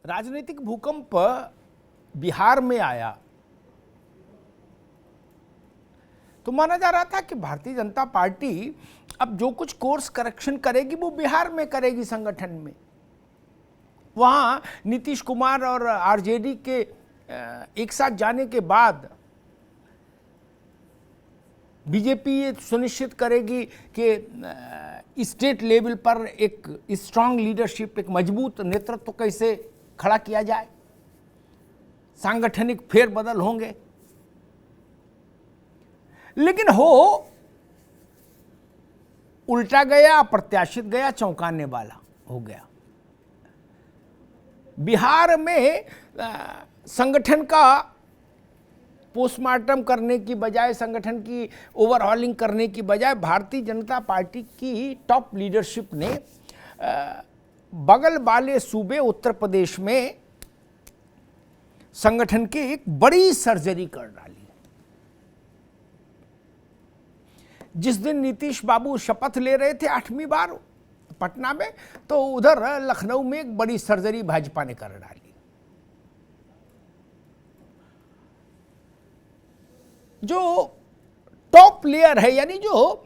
राजनीतिक भूकंप बिहार में आया तो माना जा रहा था कि भारतीय जनता पार्टी अब जो कुछ कोर्स करेक्शन करेगी वो बिहार में करेगी संगठन में। वहाँ नीतीश कुमार और आरजेडी के एक साथ जाने के बाद बीजेपी ये सुनिश्चित करेगी कि स्टेट लेवल पर एक स्ट्रांग लीडरशिप, एक मजबूत नेतृत्व कैसे खड़ा किया जाए, सांगठनिक फेरबदल होंगे। लेकिन हो उल्टा गया, अप्रत्याशित गया, चौंकाने वाला हो गया। बिहार में संगठन का पोस्टमार्टम करने की बजाय, संगठन की ओवरहॉलिंग करने की बजाय भारतीय जनता पार्टी की टॉप लीडरशिप ने बगल वाले सूबे उत्तर प्रदेश में संगठन की एक बड़ी सर्जरी कर डाली। जिस दिन नीतीश बाबू शपथ ले रहे थे 8वीं बार पटना में, तो उधर लखनऊ में एक बड़ी सर्जरी भाजपा ने कर डाली। जो टॉप लेयर है, यानी जो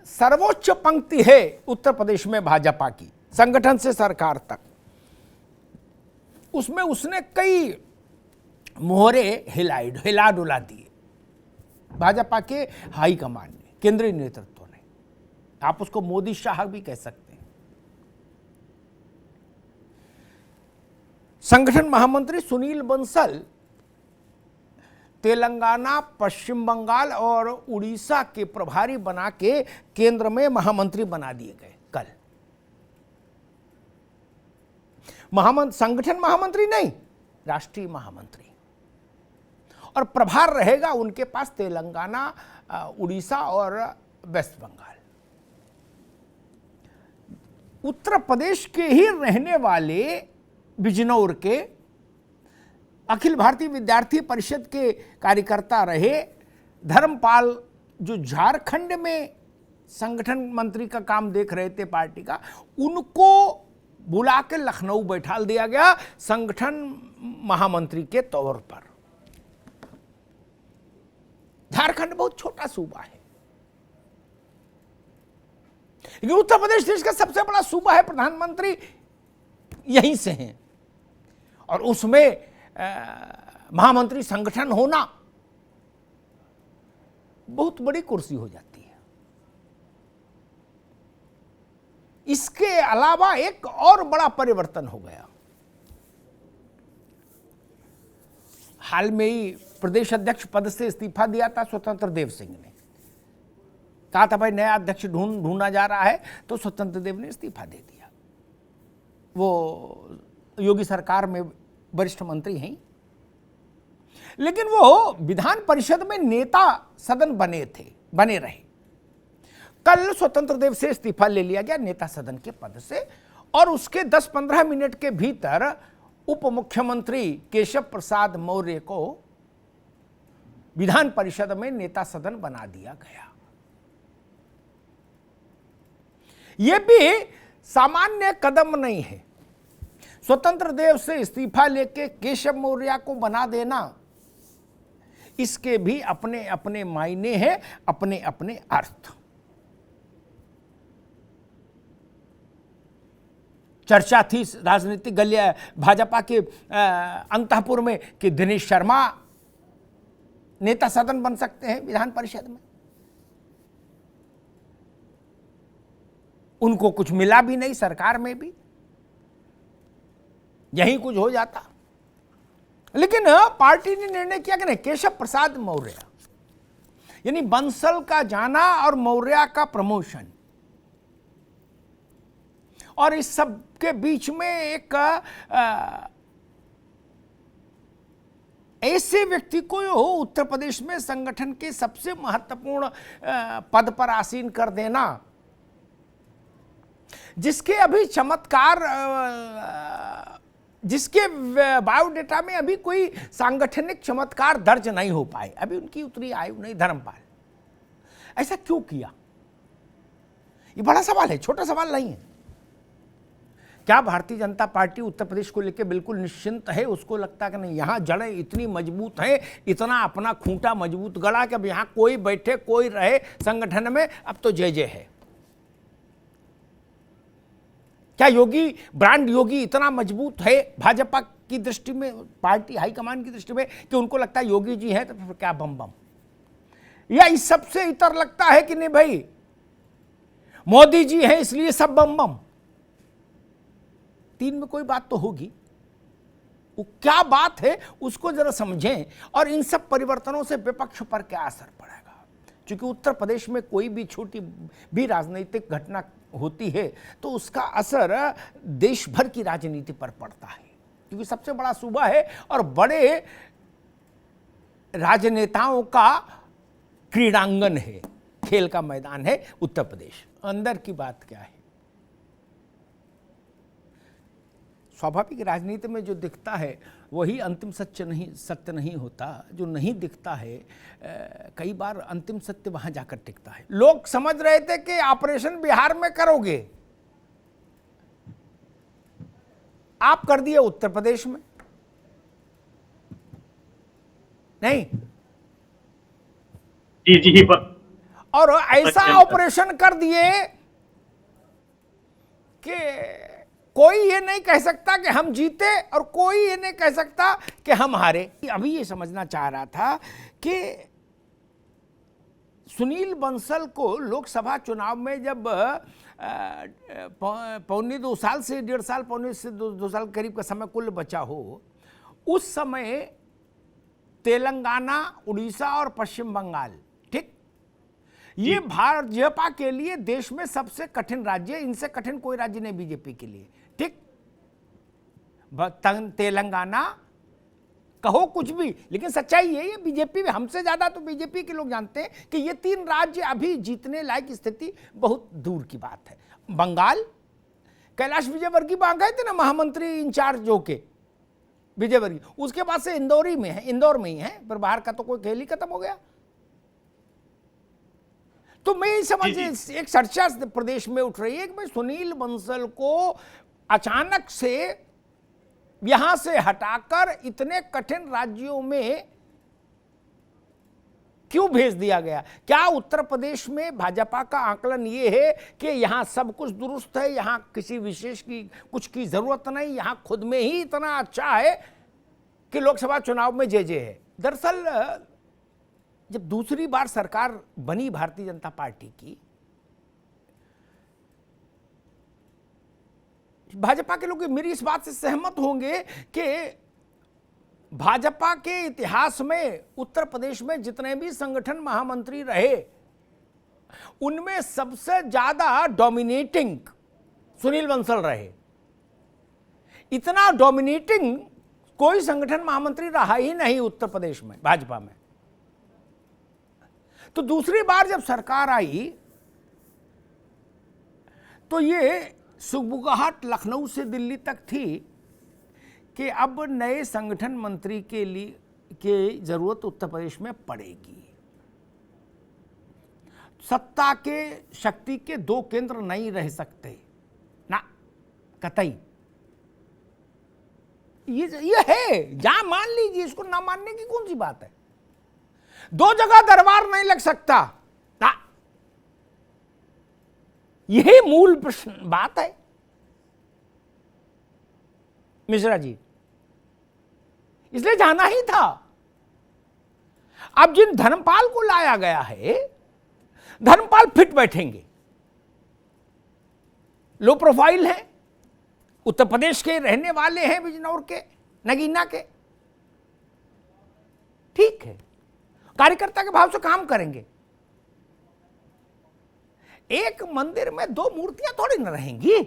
सर्वोच्च पंक्ति है उत्तर प्रदेश में भाजपा की, संगठन से सरकार तक, उसमें उसने कई मोहरे हिला डुला दिए भाजपा के हाई कमान ने, केंद्रीय नेतृत्व ने। आप उसको मोदी शाह भी कह सकते हैं। संगठन महामंत्री सुनील बंसल तेलंगाना, पश्चिम बंगाल और उड़ीसा के प्रभारी बना के केंद्र में महामंत्री बना दिए गए कल। संगठन महामंत्री नहीं, राष्ट्रीय महामंत्री, और प्रभार रहेगा उनके पास तेलंगाना, उड़ीसा और वेस्ट बंगाल। उत्तर प्रदेश के ही रहने वाले बिजनौर के अखिल भारतीय विद्यार्थी परिषद के कार्यकर्ता रहे धर्मपाल, जो झारखंड में संगठन मंत्री का काम देख रहे थे पार्टी का, उनको बुला के लखनऊ बैठाल दिया गया संगठन महामंत्री के तौर पर। झारखंड बहुत छोटा सूबा है, लेकिन उत्तर प्रदेश देश का सबसे बड़ा सूबा है, प्रधानमंत्री यहीं से हैं, और उसमें महामंत्री संगठन होना बहुत बड़ी कुर्सी हो जाती है। इसके अलावा एक और बड़ा परिवर्तन हो गया। हाल में ही प्रदेश अध्यक्ष पद से इस्तीफा दिया था स्वतंत्र देव सिंह ने। कहा था भाई नया अध्यक्ष ढूंढा जा रहा है, तो स्वतंत्र देव ने इस्तीफा दे दिया। वो योगी सरकार में वरिष्ठ मंत्री हैं, लेकिन वो विधान परिषद में नेता सदन बने रहे। कल स्वतंत्र देव से इस्तीफा ले लिया गया नेता सदन के पद से, और उसके 10-15 मिनट के भीतर उप मुख्यमंत्री केशव प्रसाद मौर्य को विधान परिषद में नेता सदन बना दिया गया। यह भी सामान्य कदम नहीं है। स्वतंत्र देव से इस्तीफा लेके केशव मौर्य को बना देना, इसके भी अपने अपने मायने हैं, अपने अपने अर्थ। चर्चा थी राजनीतिक गलिया भाजपा के अंतःपुर में कि दिनेश शर्मा नेता सदन बन सकते हैं विधान परिषद में। उनको कुछ मिला भी नहीं, सरकार में भी यही कुछ हो जाता। लेकिन पार्टी ने निर्णय किया कि नहीं, केशव प्रसाद मौर्य, यानी बंसल का जाना और मौर्य का प्रमोशन, और इस सब के बीच में एक ऐसे व्यक्ति को उत्तर प्रदेश में संगठन के सबसे महत्वपूर्ण पद पर आसीन कर देना, जिसके अभी जिसके बायोडेटा में अभी कोई सांगठनिक चमत्कार दर्ज नहीं हो पाए, अभी उनकी उतनी आयु नहीं। धर्मपाल, ऐसा क्यों किया? ये बड़ा सवाल है, छोटा सवाल नहीं है। क्या भारतीय जनता पार्टी उत्तर प्रदेश को लेकर बिल्कुल निश्चिंत है? उसको लगता है कि नहीं, यहाँ जड़ें इतनी मजबूत हैं, इतना अपना खूंटा मजबूत गड़ा कि अब यहाँ कोई बैठे कोई रहे संगठन में, अब तो जय जय है। क्या योगी ब्रांड योगी इतना मजबूत है भाजपा की दृष्टि में, पार्टी हाईकमान की दृष्टि में, कि उनको लगता है योगी जी हैं तो फिर क्या बम बम? या इस सबसे इतर लगता है कि नहीं भाई मोदी जी हैं इसलिए सब बम बम? तीन में कोई बात तो होगी। वो क्या बात है उसको जरा समझें, और इन सब परिवर्तनों से विपक्ष पर क्या असर पड़ेगा। क्योंकि उत्तर प्रदेश में कोई भी छोटी भी राजनीतिक घटना होती है तो उसका असर देश भर की राजनीति पर पड़ता है, क्योंकि सबसे बड़ा सूबा है और बड़े राजनेताओं का क्रीड़ांगन है, खेल का मैदान है उत्तर प्रदेश। अंदर की बात क्या है? स्वाभाविक राजनीति में जो दिखता है वही अंतिम सत्य नहीं होता। जो नहीं दिखता है कई बार अंतिम सत्य वहां जाकर टिकता है। लोग समझ रहे थे कि ऑपरेशन बिहार में करोगे, आप कर दिए उत्तर प्रदेश में। नहीं जी और ऐसा ऑपरेशन कर दिए कि कोई ये नहीं कह सकता कि हम जीते और कोई ये नहीं कह सकता कि हम हारे। अभी ये समझना चाह रहा था कि सुनील बंसल को लोकसभा चुनाव में जब पौने 2 साल से 1.5 साल, पौने से 2 साल करीब का समय कुल बचा हो, उस समय तेलंगाना, उड़ीसा और पश्चिम बंगाल, ठीक, ये भाजपा के लिए देश में सबसे कठिन राज्य, इनसे कठिन कोई राज्य नहीं बीजेपी के लिए, ठीक। तेलंगाना कहो कुछ भी, लेकिन सच्चाई है ये, बीजेपी हमसे ज्यादा तो बीजेपी के लोग जानते हैं कि ये 3 राज्य अभी जीतने लायक स्थिति बहुत दूर की बात है। बंगाल, कैलाश विजयवर्गीय वहां गए थे ना, महामंत्री इंचार्ज होके विजयवर्गीय, उसके बाद से इंदौर में ही है, पर बाहर का तो कोई खेल ही खत्म हो गया। तो मैं समझ, एक चर्चा प्रदेश में उठ रही है कि भाई सुनील बंसल को अचानक से यहां से हटाकर इतने कठिन राज्यों में क्यों भेज दिया गया। क्या उत्तर प्रदेश में भाजपा का आकलन ये है कि यहां सब कुछ दुरुस्त है, यहां किसी विशेष की कुछ की जरूरत नहीं, यहां खुद में ही इतना अच्छा है कि लोकसभा चुनाव में जय जय है। दरअसल जब दूसरी बार सरकार बनी भारतीय जनता पार्टी की, भाजपा के लोग मेरी इस बात से सहमत होंगे कि भाजपा के इतिहास में उत्तर प्रदेश में जितने भी संगठन महामंत्री रहे उनमें सबसे ज्यादा डोमिनेटिंग सुनील बंसल रहे। इतना डोमिनेटिंग कोई संगठन महामंत्री रहा ही नहीं उत्तर प्रदेश में भाजपा में। तो दूसरी बार जब सरकार आई तो ये सुगबुगाहट लखनऊ से दिल्ली तक थी कि अब नए संगठन मंत्री के लिए की जरूरत उत्तर प्रदेश में पड़ेगी। सत्ता के शक्ति के 2 केंद्र नहीं रह सकते ना, कतई। ये है, जहां मान लीजिए, इसको ना मानने की कौन सी बात है। 2 जगह दरबार नहीं लग सकता ना, यही मूल प्रश्न बात है मिश्रा जी, इसलिए जाना ही था। अब जिन धर्मपाल को लाया गया है, धर्मपाल फिट बैठेंगे, लो प्रोफाइल है, उत्तर प्रदेश के रहने वाले हैं, बिजनौर के, नगीना के, ठीक है, कार्यकर्ता के भाव से काम करेंगे। एक मंदिर में 2 मूर्तियां थोड़ी न रहेंगी।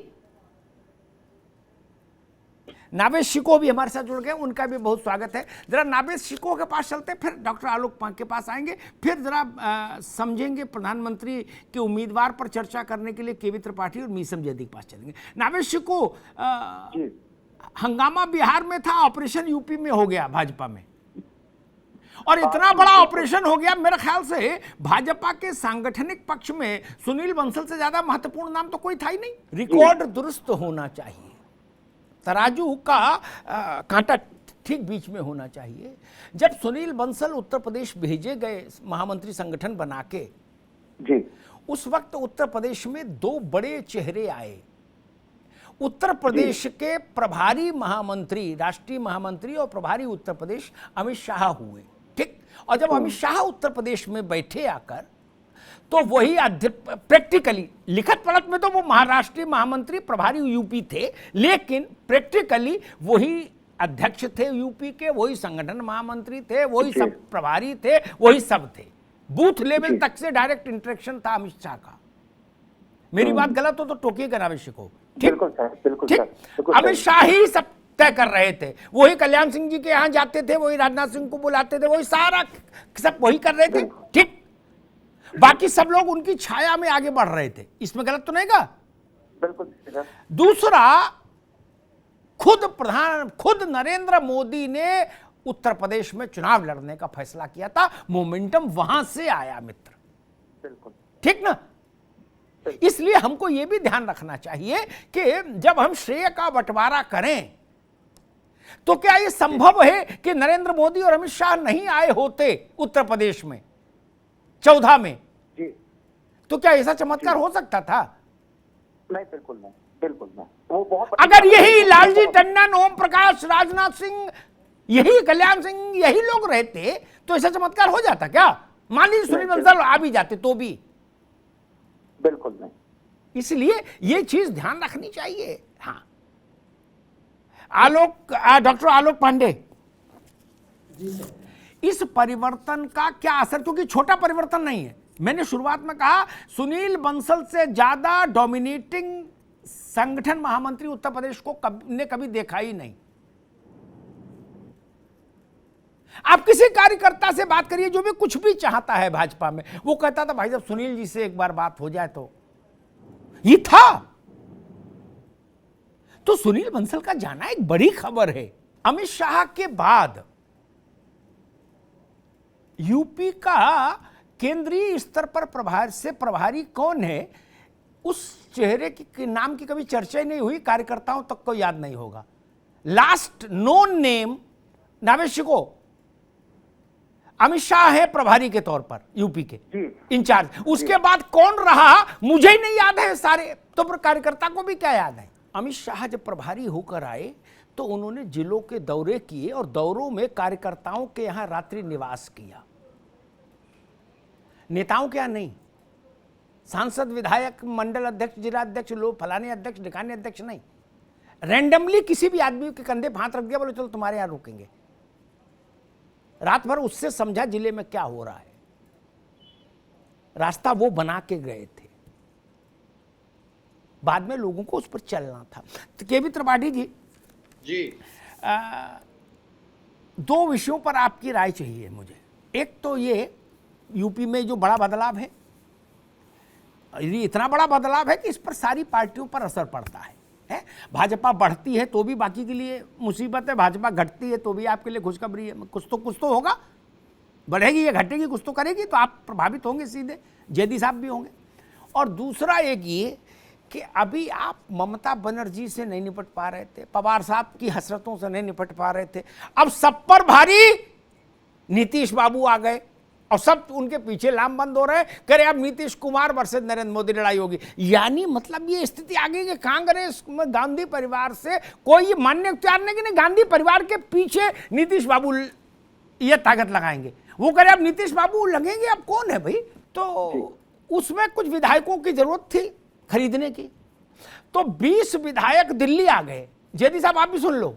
नावेश शिको भी हमारे साथ जुड़ गए, उनका भी बहुत स्वागत है। जरा नावेश शिको के पास चलते, फिर डॉक्टर आलोक पांक के पास आएंगे, फिर जरा समझेंगे प्रधानमंत्री के उम्मीदवार पर चर्चा करने के लिए केवी त्रिपाठी और मीसम जैदी के पास चलेंगे। नावेश शिको, हंगामा बिहार में था, ऑपरेशन यूपी में हो गया भाजपा में, और इतना बड़ा ऑपरेशन हो गया, मेरे ख्याल से भाजपा के सांगठनिक पक्ष में सुनील बंसल से ज्यादा महत्वपूर्ण नाम तो कोई था ही नहीं। रिकॉर्ड दुरुस्त होना चाहिए, तराजू का कांटा ठीक बीच में होना चाहिए। जब सुनील बंसल उत्तर प्रदेश भेजे गए महामंत्री संगठन बना के जी, उस वक्त उत्तर प्रदेश में दो बड़े चेहरे आए। उत्तर प्रदेश के प्रभारी महामंत्री, राष्ट्रीय महामंत्री और प्रभारी उत्तर प्रदेश अमित शाह हुए, ठीक। और जब अमित शाह उत्तर प्रदेश में बैठे आकर, तो वही प्रैक्टिकली, लिखत पढ़त में तो वो महाराष्ट्रीय महामंत्री प्रभारी यूपी थे, लेकिन प्रैक्टिकली वही अध्यक्ष थे यूपी के, वही संगठन महामंत्री थे, वही सब प्रभारी थे, वही सब थे। बूथ लेवल तक से डायरेक्ट इंटरेक्शन था अमित शाह का। मेरी बात गलत हो तो टोकिएगा आवश्यक हो, ठीक। ठीक, अमित शाह ही सब तय कर रहे थे। वही कल्याण सिंह जी के यहाँ जाते थे, वही राजनाथ सिंह को बुलाते थे, वही सारा सब वही कर रहे थे, ठीक। बाकी सब लोग उनकी छाया में आगे बढ़ रहे थे। इसमें गलत तो नहीं का? बिल्कुल। दूसरा, खुद नरेंद्र मोदी ने उत्तर प्रदेश में चुनाव लड़ने का फैसला किया था। मोमेंटम वहां से आया मित्र, बिल्कुल, ठीक ना। इसलिए हमको यह भी ध्यान रखना चाहिए कि जब हम श्रेय का बंटवारा करें, तो क्या यह संभव है कि नरेंद्र मोदी और अमित शाह नहीं आए होते उत्तर प्रदेश में 14 में जी, तो क्या ऐसा चमत्कार हो सकता था? नहीं, बिल्कुल नहीं, बिल्कुल नहीं। वो बहुत, अगर यही लालजी टंडन, ओम प्रकाश, राजनाथ सिंह, यही कल्याण सिंह, यही लोग रहते तो ऐसा चमत्कार हो जाता क्या? मान लीजिए सुनील बंसल आ भी जाते तो भी, बिल्कुल नहीं। इसलिए ये चीज ध्यान रखनी चाहिए। हाँ, डॉक्टर आलोक पांडे, इस परिवर्तन का क्या असर, क्योंकि छोटा परिवर्तन नहीं है। मैंने शुरुआत में कहा सुनील बंसल से ज्यादा डोमिनेटिंग संगठन महामंत्री उत्तर प्रदेश को कभी देखा ही नहीं। आप किसी कार्यकर्ता से बात करिए जो भी कुछ भी चाहता है भाजपा में, वो कहता था भाई साहब सुनील जी से एक बार बात हो जाए तो। ये था। तो सुनील बंसल का जाना एक बड़ी खबर है। अमित शाह के बाद यूपी का केंद्रीय स्तर पर प्रभारी कौन है, उस चेहरे की नाम की कभी चर्चा ही नहीं हुई, कार्यकर्ताओं तक को याद नहीं होगा। लास्ट नोन नेम नावेशिको अमित शाह है प्रभारी के तौर पर यूपी के इंचार्ज। उसके बाद कौन रहा मुझे ही नहीं याद है सारे, तो कार्यकर्ता को भी क्या याद है। अमित शाह जब प्रभारी होकर आए तो उन्होंने जिलों के दौरे किए और दौरों में कार्यकर्ताओं के यहां रात्रि निवास किया, नेताओं के यहां नहीं। सांसद, विधायक, मंडल अध्यक्ष, जिला अध्यक्ष, लोग फलाने अध्यक्ष, ढिकाने अध्यक्ष नहीं, रैंडमली किसी भी आदमी के कंधे पर हाथ रख दिया, बोले चलो तुम्हारे यहां रुकेंगे। रात भर उससे समझा जिले में क्या हो रहा है, रास्ता वो बना के गए थे। बाद में लोगों को उस पर चलना था। तो केवी त्रिपाठी जी, दो विषयों पर आपकी राय चाहिए मुझे। एक तो ये यूपी में जो बड़ा बदलाव है, ये इतना बड़ा बदलाव है कि इस पर सारी पार्टियों पर असर पड़ता है। भाजपा बढ़ती है तो भी बाकी के लिए मुसीबत है, भाजपा घटती है तो भी आपके लिए खुशखबरी है। कुछ तो होगा, बढ़ेगी या घटेगी, कुछ तो करेगी तो आप प्रभावित होंगे सीधे, जयदी साहब भी होंगे। और दूसरा एक ये कि अभी आप ममता बनर्जी से नहीं निपट पा रहे थे, पवार साहब की हसरतों से नहीं निपट पा रहे थे, अब सब पर भारी नीतीश बाबू आ गए और सब उनके पीछे लाम बंद हो रहे हैं, कह रहे अब नीतीश कुमार वर्सेस नरेंद्र मोदी लड़ाई होगी। यानी मतलब ये स्थिति आ गई कि कांग्रेस में गांधी परिवार से कोई मानने तैयार नहीं कि नहीं, गांधी परिवार के पीछे नीतीश बाबू ये ताकत लगाएंगे। वो कह रहे अब नीतीश बाबू लगेंगे, अब कौन है भाई। तो उसमें कुछ विधायकों की जरूरत थी खरीदने की, तो 20 विधायक दिल्ली आ गए। जयदी साहब आप भी सुन लो,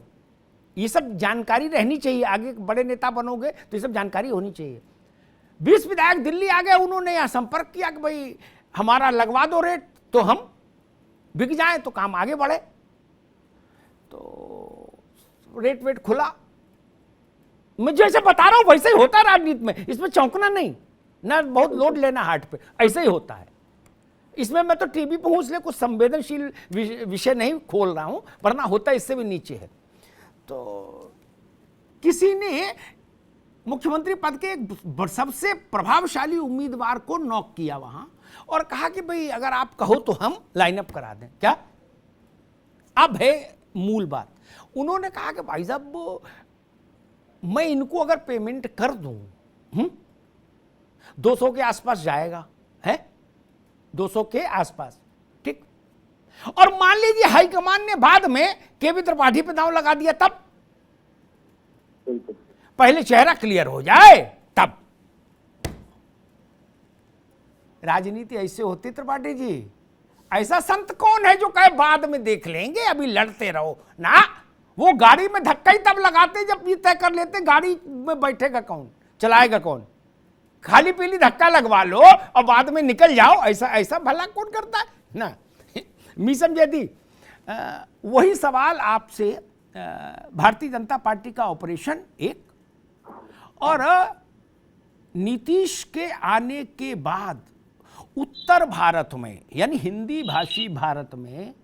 ये सब जानकारी रहनी चाहिए, आगे बड़े नेता बनोगे तो ये सब जानकारी होनी चाहिए। 20 विधायक दिल्ली आ गए, उन्होंने यहां संपर्क किया कि भाई हमारा लगवा दो रेट तो हम बिक जाए तो काम आगे बढ़े। तो रेट वेट खुला, मैं जैसे बता रहा हूं वैसे ही होता है राजनीति में, इसमें चौंकना नहीं, ना बहुत लोड लेना हार्ट पे, ऐसे ही होता है। इसमें मैं तो टीवी पे हूं इसलिए कुछ संवेदनशील विषय नहीं खोल रहा हूं, वरना होता इससे भी नीचे है। तो किसी ने मुख्यमंत्री पद के सबसे प्रभावशाली उम्मीदवार को नॉक किया वहां और कहा कि भाई अगर आप कहो तो हम लाइन अप करा दें। क्या अब है मूल बात, उन्होंने कहा कि भाई साहब मैं इनको अगर पेमेंट कर दूं 200 के आसपास जाएगा, है 200 के आसपास, ठीक। और मान लीजिए हाईकमान ने बाद में केवी त्रिपाठी पे दांव लगा दिया, तब बिल्कुल पहले चेहरा क्लियर हो जाए तब। राजनीति ऐसे होती त्रिपाठी जी। ऐसा संत कौन है जो कहे बाद में देख लेंगे, अभी लड़ते रहो ना। वो गाड़ी में धक्का ही तब लगाते जब ये तय कर लेते गाड़ी में बैठेगा कौन, चलाएगा कौन। खाली पीली धक्का लगवा लो और बाद में निकल जाओ, ऐसा ऐसा भला कौन करता है ना। मी समझे थी। वही सवाल आपसे, भारतीय जनता पार्टी का ऑपरेशन एक, और नीतीश के आने के बाद उत्तर भारत में यानी हिंदी भाषी भारत में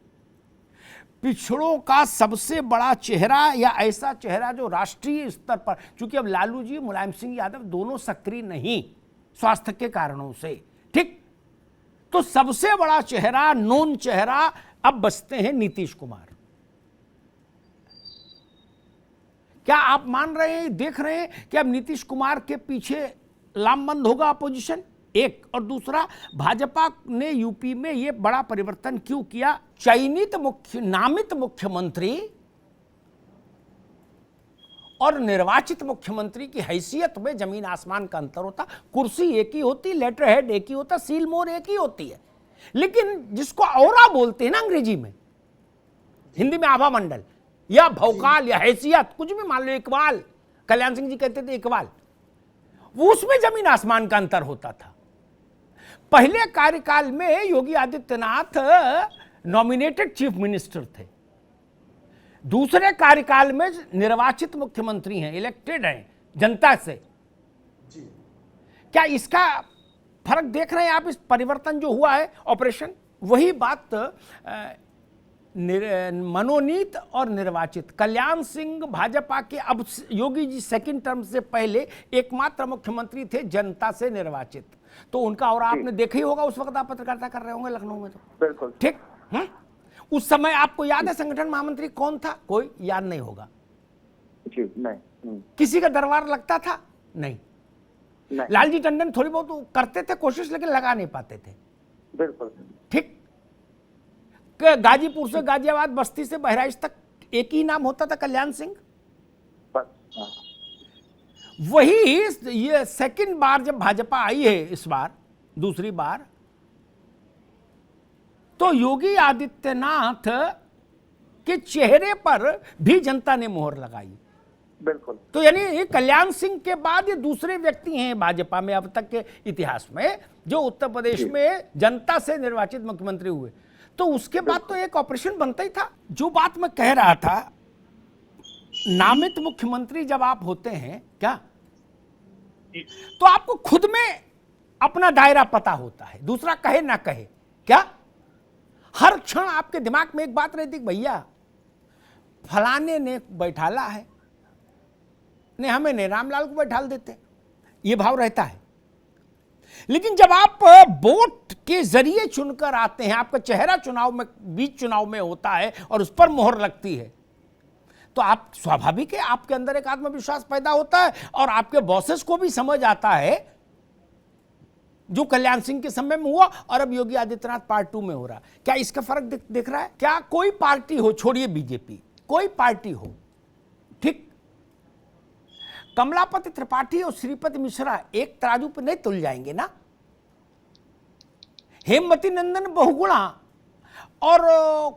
पिछड़ों का सबसे बड़ा चेहरा या ऐसा चेहरा जो राष्ट्रीय स्तर पर, चूंकि अब लालू जी मुलायम सिंह यादव दोनों सक्रिय नहीं स्वास्थ्य के कारणों से, ठीक, तो सबसे बड़ा चेहरा, नोन चेहरा अब बचते हैं नीतीश कुमार। क्या आप मान रहे हैं, देख रहे हैं कि अब नीतीश कुमार के पीछे लामबंद होगा अपोजिशन, एक, और दूसरा भाजपा ने यूपी में ये बड़ा परिवर्तन क्यों किया। चयनित नामित मुख्यमंत्री और निर्वाचित मुख्यमंत्री की हैसियत में जमीन आसमान का अंतर होता। कुर्सी एक ही होती, लेटर हेड एक ही होता, सील मोहर एक ही होती है, लेकिन जिसको औरा बोलते हैं ना अंग्रेजी में, हिंदी में आभा मंडल या भौकाल या हैसियत, कुछ भी मान लो, इकबाल, कल्याण सिंह जी कहते थे इकबाल, वो उसमें जमीन आसमान का अंतर होता था। पहले कार्यकाल में Yogi Adityanath nominated chief minister थे, दूसरे कार्यकाल में निर्वाचित मुख्यमंत्री हैं, इलेक्टेड हैं जनता से जी। क्या इसका फर्क देख रहे हैं आप, इस परिवर्तन जो हुआ है ऑपरेशन? वही बात मनोनीत और निर्वाचित, कल्याण सिंह भाजपा के, अब योगी जी सेकंड टर्म से पहले एकमात्र मुख्यमंत्री थे जनता से निर्वाचित, तो उनका और आपने देखा ही होगा, उस वक्त आप पत्रकारिता कर रहे होंगे लखनऊ में, तो बिल्कुल ठीक। उस समय आपको याद है संगठन महामंत्री कौन था? कोई याद नहीं होगा जी, नहीं। किसी का दरबार लगता था? नहीं। लालजी टंडन थोड़ी बहुत करते थे कोशिश, लेकिन लगा नहीं पाते थे, बिल्कुल ठीक। गाजीपुर से गाजियाबाद, बस्ती से बहराइच तक एक ही नाम होता था, कल्याण सिंह। वही ये सेकंड बार जब भाजपा आई है, इस बार दूसरी बार, तो योगी आदित्यनाथ के चेहरे पर भी जनता ने मोहर लगाई, बिल्कुल। तो यानी कल्याण सिंह के बाद ये दूसरे व्यक्ति हैं भाजपा में अब तक के इतिहास में जो उत्तर प्रदेश में जनता से निर्वाचित मुख्यमंत्री हुए। तो उसके बाद तो एक ऑपरेशन बनता ही था। जो बात मैं कह रहा था, नामित मुख्यमंत्री जब आप होते हैं क्या, तो आपको खुद में अपना दायरा पता होता है, दूसरा कहे ना कहे, क्या हर क्षण आपके दिमाग में एक बात रहती, भैया फलाने ने बैठाला है, ने हमें ने रामलाल को बैठाल देते, ये भाव रहता है। लेकिन जब आप वोट के जरिए चुनकर आते हैं, आपका चेहरा चुनाव में, बीच चुनाव में होता है और उस पर मोहर लगती है, तो आप स्वाभाविक है आपके अंदर एक आत्मविश्वास पैदा होता है और आपके बॉसेस को भी समझ आता है, जो कल्याण सिंह के समय में हुआ और अब योगी आदित्यनाथ पार्ट 2 में हो रहा। क्या इसका फर्क दिख रहा है? क्या कोई पार्टी हो, छोड़िए बीजेपी, कोई पार्टी हो, ठीक, कमलापति त्रिपाठी और श्रीपति मिश्रा एक तराजू पर नहीं तुल जाएंगे ना। हेमवती नंदन बहुगुणा और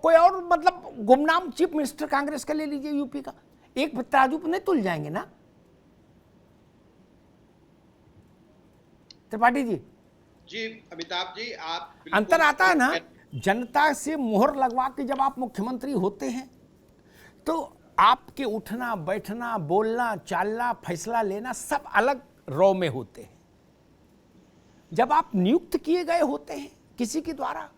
कोई और, मतलब गुमनाम चीफ मिनिस्टर कांग्रेस का ले लीजिए यूपी का, एक तराजू पर नहीं तुल जाएंगे ना त्रिपाठी जी। जी अमिताभ जी, आप अंतर आता है ना, जनता से मोहर लगवा के जब आप मुख्यमंत्री होते हैं तो आपके उठना बैठना, बोलना चालना, फैसला लेना सब अलग रॉ में होते हैं। जब आप नियुक्त किए गए होते हैं किसी के द्वारा,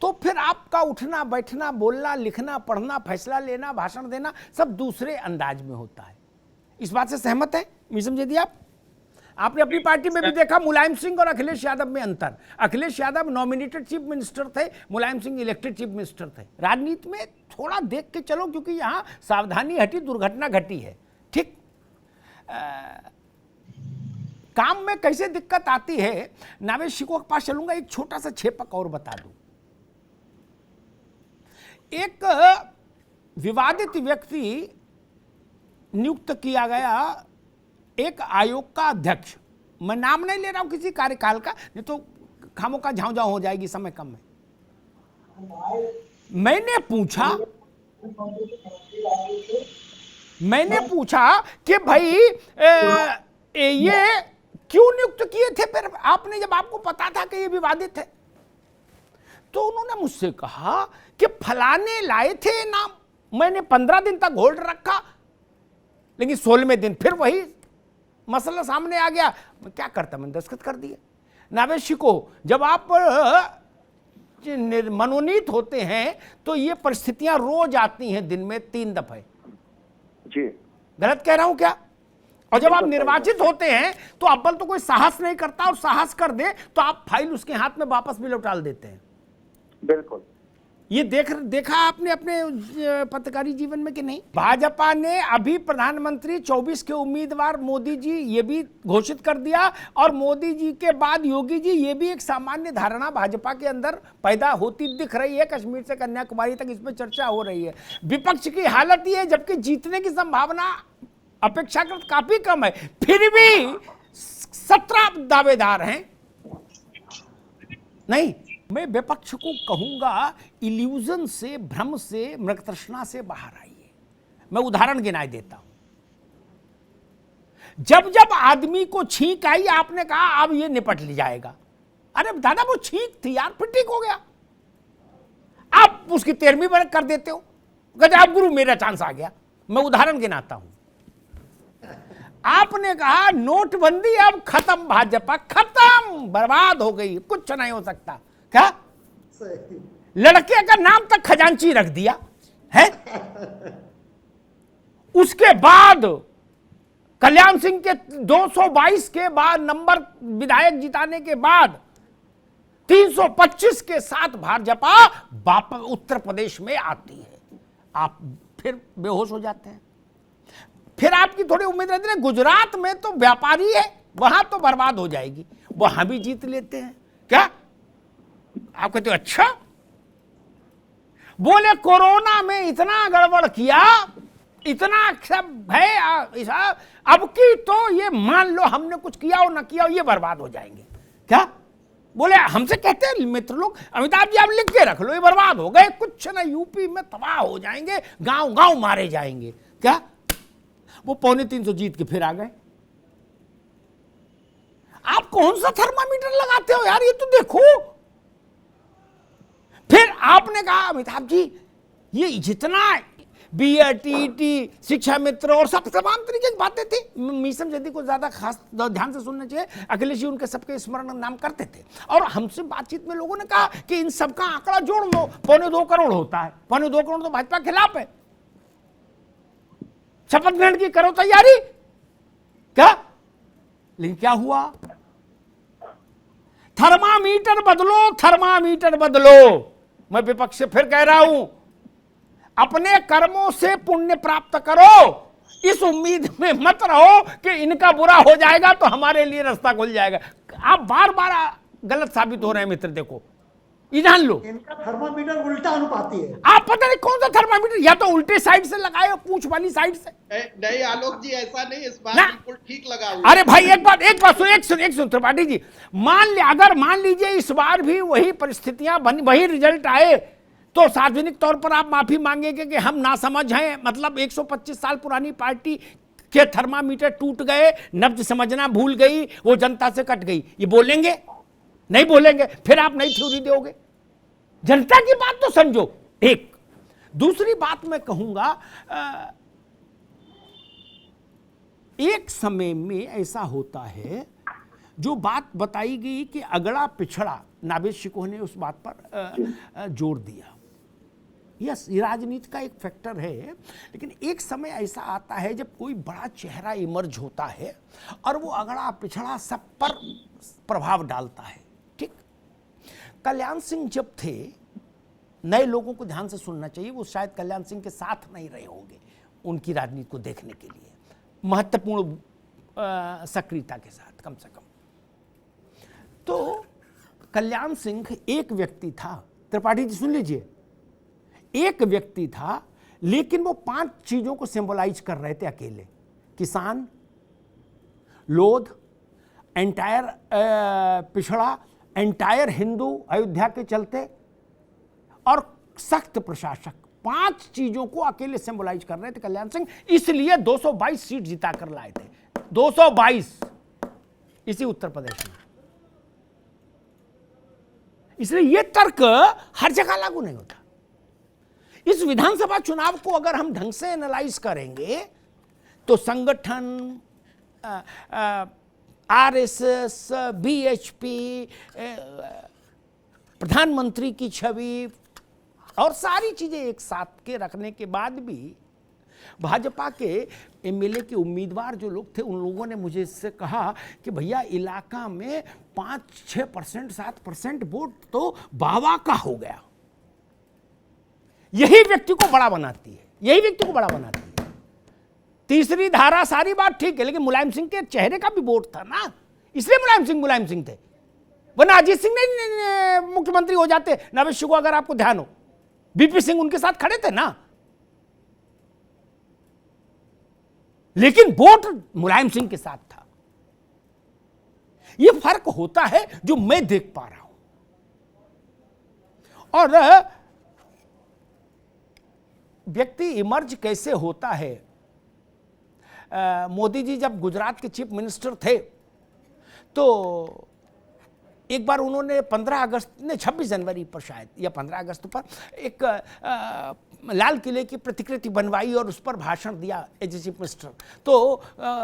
तो फिर आपका उठना बैठना, बोलना, लिखना, पढ़ना, फैसला लेना, भाषण देना सब दूसरे अंदाज में होता है। इस बात से सहमत है? मिसम जी आप? आपने अपनी पार्टी में भी देखा मुलायम सिंह और अखिलेश यादव में अंतर। Akhilesh Yadav nominated chief minister थे, Mulayam Singh elected chief minister थे। राजनीति में थोड़ा देख के चलो, क्योंकि यहां सावधानी हटी, दुर्घटना घटी है। ठीक, काम में कैसे दिक्कत आती है, नावेद शिको के पास चलूंगा। एक छोटा सा छेपक और बता दूं। एक विवादित व्यक्ति नियुक्त किया गया एक आयोग का अध्यक्ष। मैं नाम नहीं ले रहा हूं किसी कार्यकाल का, नहीं तो खामों का झाँव झाँव हो जाएगी, समय कम है। मैंने पूछा कि भाई ये क्यों नियुक्त किए थे फिर आपने, जब आपको पता था कि ये विवादित है? तो उन्होंने मुझसे कहा कि फलाने लाए थे नाम, मैंने 15 दिन तक होल्ड रखा, लेकिन 16वें दिन फिर वही मसला सामने आ गया। मैं क्या करता, मैंने दस्तखत कर दिया। नावेद शिको, जब आप मनोनीत होते हैं तो ये परिस्थितियां रोज आती हैं, दिन में 3 दफे। जी, गलत कह रहा हूं क्या? और जब आप निर्वाचित होते हैं तो अव्वल तो कोई साहस नहीं करता, और साहस कर दे तो आप फाइल उसके हाथ में वापस भी लौटा देते हैं। बिल्कुल। ये देखा आपने अपने पत्रकारी जीवन में कि नहीं? भाजपा ने अभी प्रधानमंत्री 24 के उम्मीदवार मोदी जी ये भी घोषित कर दिया, और मोदी जी के बाद योगी जी, ये भी एक सामान्य धारणा भाजपा के अंदर पैदा होती दिख रही है। कश्मीर से कन्याकुमारी तक इस पर चर्चा हो रही है। विपक्ष की हालत ये है, जबकि जीतने की संभावना अपेक्षाकृत काफी कम है, फिर भी 17 दावेदार हैं। नहीं, मैं विपक्ष को कहूंगा इल्यूजन से, भ्रम से, मृगतृष्णा से बाहर आइए। मैं उदाहरण गिनाए देता हूं। जब जब आदमी को छींक आई, आपने कहा अब ये निपट ली जाएगा। अरे दादा, वो छींक थी यार, फिर ठीक हो गया। आप उसकी 13वीं वर्ग कर देते हो, कहते आप गुरु मेरा चांस आ गया। मैं उदाहरण गिनाता हूं। आपने कहा नोटबंदी अब खत्म, भाजपा खत्म, बर्बाद हो गई, कुछ नहीं हो सकता। क्या? लड़के का नाम तक खजांची रख दिया है। उसके बाद कल्याण सिंह के 222 के बाद नंबर विधायक जिताने के बाद 325 के साथ भाजपा वापस उत्तर प्रदेश में आती है। आप फिर बेहोश हो जाते हैं। फिर आपकी थोड़ी उम्मीद रहती है गुजरात में तो व्यापारी है, वहां तो बर्बाद हो जाएगी, वहां भी जीत लेते हैं। क्या आप कहते हो? अच्छा, बोले कोरोना में इतना गड़बड़ किया, इतना सब है, अब की तो ये मान लो हमने कुछ किया हो ना किया हो, ये बर्बाद हो जाएंगे। क्या बोले? हमसे कहते हैं मित्र लोग, अमिताभ जी आप लिख के रख लो, ये बर्बाद हो गए, कुछ ना, यूपी में तबाह हो जाएंगे, गांव गांव मारे जाएंगे। क्या? वो 350 जीत के फिर आ गए। आप कौन सा थर्मामीटर लगाते हो यार, ये तो देखो। फिर आपने कहा अमिताभ जी ये जितना BET, शिक्षा मित्र और सब तमाम तरीके की बातें थी, मीसम जदी को ज्यादा खास ध्यान से सुनना चाहिए। अखिलेश जी उनके सबके स्मरण नाम करते थे, और हमसे बातचीत में लोगों ने कहा कि इन सबका आंकड़ा जोड़ लो, 2.25 करोड़ होता है। 2.25 करोड़ तो भाजपा के खिलाफ है। शपथ ग्रहण की करो तैयारी। क्या? लेकिन क्या हुआ? थर्मामीटर बदलो, थर्मामीटर बदलो। मैं विपक्ष से फिर कह रहा हूं, अपने कर्मों से पुण्य प्राप्त करो, इस उम्मीद में मत रहो कि इनका बुरा हो जाएगा तो हमारे लिए रास्ता खुल जाएगा। आप बार बार गलत साबित हो रहे हैं मित्र। देखो, ये जान लो, इनका थर्मामीटर उल्टा अनुपाती है। आप पता नहीं कौन सा थर्मामीटर, या तो उल्टे साइड से लगाए हो, पूंछ वाली साइड से। नहीं आलोक जी, ऐसा नहीं, इस बार बिल्कुल ठीक लगा हुआ। अरे भाई एक बात सुन त्रिपाठी जी, मान लीजिए इस बार भी वही परिस्थितियां बनी, वही रिजल्ट आए, तो सार्वजनिक तौर पर आप माफी मांगेंगे कि हम नासमझ हैं, मतलब 125 साल पुरानी पार्टी के थर्मामीटर टूट गए, नब्ज समझना भूल गई, वो जनता से कट गई, ये बोलेंगे? नहीं बोलेंगे। फिर आप नई थ्योरी दोगे। जनता की बात तो समझो। एक दूसरी बात मैं कहूंगा, एक समय में ऐसा होता है, जो बात बताई गई कि अगड़ा पिछड़ा, नावेद शिको ने उस बात पर जोर दिया। यस, ये राजनीति का एक फैक्टर है, लेकिन एक समय ऐसा आता है जब कोई बड़ा चेहरा इमर्ज होता है और वो अगड़ा पिछड़ा सब पर प्रभाव डालता है। ठीक, कल्याण सिंह जब थे, नए लोगों को ध्यान से सुनना चाहिए, वो शायद कल्याण सिंह के साथ नहीं रहे होंगे उनकी राजनीति को देखने के लिए महत्वपूर्ण सक्रियता के साथ, कम से कम। तो कल्याण सिंह एक व्यक्ति था, त्रिपाठी जी सुन लीजिए, एक व्यक्ति था, लेकिन वो 5 चीजों को सिंबलाइज कर रहे थे अकेले। किसान, लोध, एंटायर पिछड़ा, एंटायर हिंदू अयोध्या के चलते, और सख्त प्रशासक। 5 चीजों को अकेले सिंबलाइज कर रहे थे कल्याण सिंह, इसलिए 222 सीट जिता कर लाए थे। 222 इसी उत्तर प्रदेश में। इसलिए यह तर्क हर जगह लागू नहीं होता। इस विधानसभा चुनाव को अगर हम ढंग से एनालाइज करेंगे तो संगठन, आरएसएस, बीएचपी, प्रधानमंत्री की छवि और सारी चीजें एक साथ के रखने के बाद भी भाजपा के एमएलए के उम्मीदवार जो लोग थे, उन लोगों ने मुझे इससे कहा कि भैया इलाका में 5-6%, 7% वोट तो बाबा का हो गया। यही व्यक्ति को बड़ा बनाती है, यही व्यक्ति को बड़ा बनाती है। तीसरी धारा, सारी बात ठीक है, लेकिन मुलायम सिंह के चेहरे का भी वोट था ना, इसलिए मुलायम सिंह थे, वरना अजीत सिंह नहीं मुख्यमंत्री हो जाते। नवेश को अगर आपको ध्यान हो, बीपी सिंह उनके साथ खड़े थे ना, लेकिन वोट मुलायम सिंह के साथ था। यह फर्क होता है जो मैं देख पा रहा हूं। और व्यक्ति इमर्ज कैसे होता है, मोदी जी जब गुजरात के चीफ मिनिस्टर थे तो एक बार उन्होंने 26 जनवरी पर शायद, या 15 अगस्त पर एक लाल किले की प्रतिकृति बनवाई और उस पर भाषण दिया एज चीफ मिनिस्टर। तो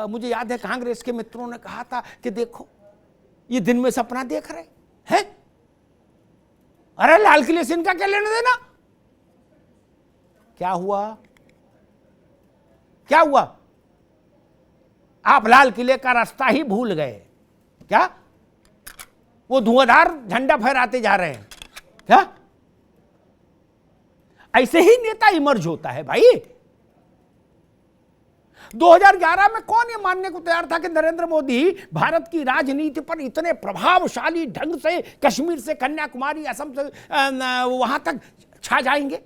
मुझे याद है कांग्रेस के मित्रों ने कहा था कि देखो ये दिन में सपना देख रहे हैं, अरे लाल किले से इनका क्या लेना देना। क्या हुआ, क्या हुआ? आप लाल किले का रास्ता ही भूल गए क्या? वो धुआंधार झंडा फहराते जा रहे हैं क्या? ऐसे ही नेता इमर्ज होता है भाई। 2011 में कौन ये मानने को तैयार था कि नरेंद्र मोदी भारत की राजनीति पर इतने प्रभावशाली ढंग से कश्मीर से कन्याकुमारी, असम से वहां तक छा जाएंगे?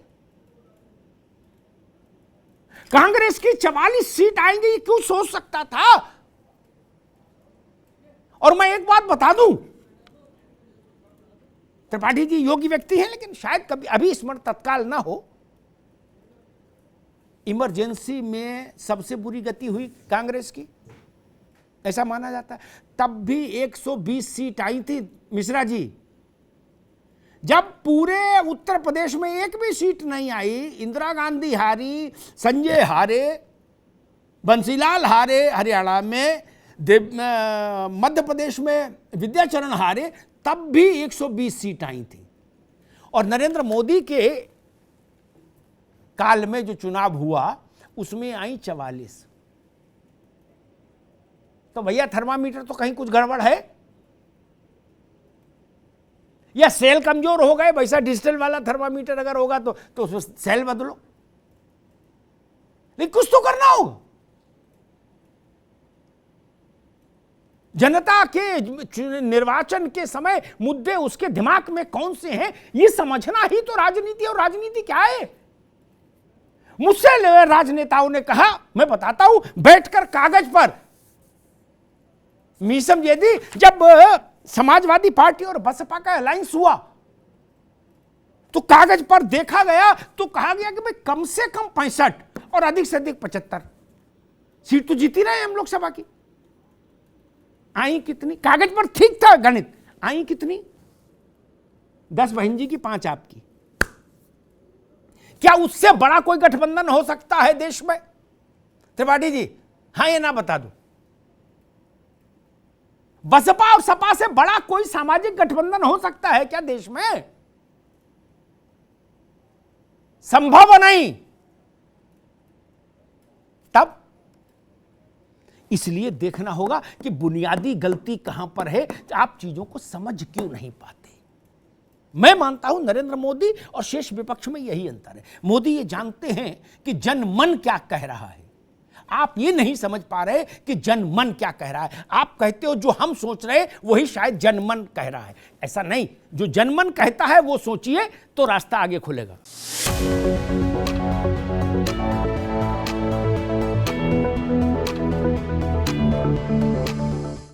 कांग्रेस की 44 सीट आएंगे, ये क्यों सोच सकता था? और मैं एक बात बता दूं, त्रिपाठी जी योगी व्यक्ति हैं, लेकिन शायद कभी अभी स्मरण तत्काल ना हो, इमरजेंसी में सबसे बुरी गति हुई कांग्रेस की, ऐसा माना जाता है। तब भी 120 सीट आई थी मिश्रा जी, जब पूरे उत्तर प्रदेश में एक भी सीट नहीं आई। इंदिरा गांधी हारी, संजय हारे, बंसीलाल हारे हरियाणा में, मध्य प्रदेश में विद्याचरण हारे, तब भी 120 सीट आई थी। और नरेंद्र मोदी के काल में जो चुनाव हुआ उसमें आई 44। तो भैया थर्मामीटर तो कहीं कुछ गड़बड़ है, या सेल कमजोर हो गए। वैसा डिजिटल वाला थर्मामीटर अगर होगा तो उसमें सेल बदलो, लेकिन कुछ तो करना होगा। जनता के निर्वाचन के समय मुद्दे उसके दिमाग में कौन से हैं, ये समझना ही तो राजनीति। और राजनीति क्या है? मुझसे राजनेताओं ने कहा, मैं बताता हूं, बैठकर कागज पर मीसम यदि जब समाजवादी पार्टी और बसपा का अलायंस हुआ तो कागज पर देखा गया तो कहा गया कि भाई कम से कम 65 और अधिक से अधिक 75 सीट तो जीती रहे हम लोकसभा की। आई कितनी? कागज पर ठीक था गणित, आई कितनी? 10 बहन जी की, 5 आपकी। क्या उससे बड़ा कोई गठबंधन हो सकता है देश में? त्रिपाठी जी हां ये ना बता दो। बसपा और सपा से बड़ा कोई सामाजिक गठबंधन हो सकता है क्या देश में? संभव नहीं। तब इसलिए देखना होगा कि बुनियादी गलती कहां पर है, आप चीजों को समझ क्यों नहीं पाते। मैं मानता हूं नरेंद्र मोदी और शेष विपक्ष में यही अंतर है। मोदी ये जानते हैं कि जनमन क्या कह रहा है, आप ये नहीं समझ पा रहे कि जनमन क्या कह रहा है। आप कहते हो जो हम सोच रहे वही शायद जनमन कह रहा है। ऐसा नहीं, जो जनमन कहता है वो सोचिए तो रास्ता आगे खुलेगा।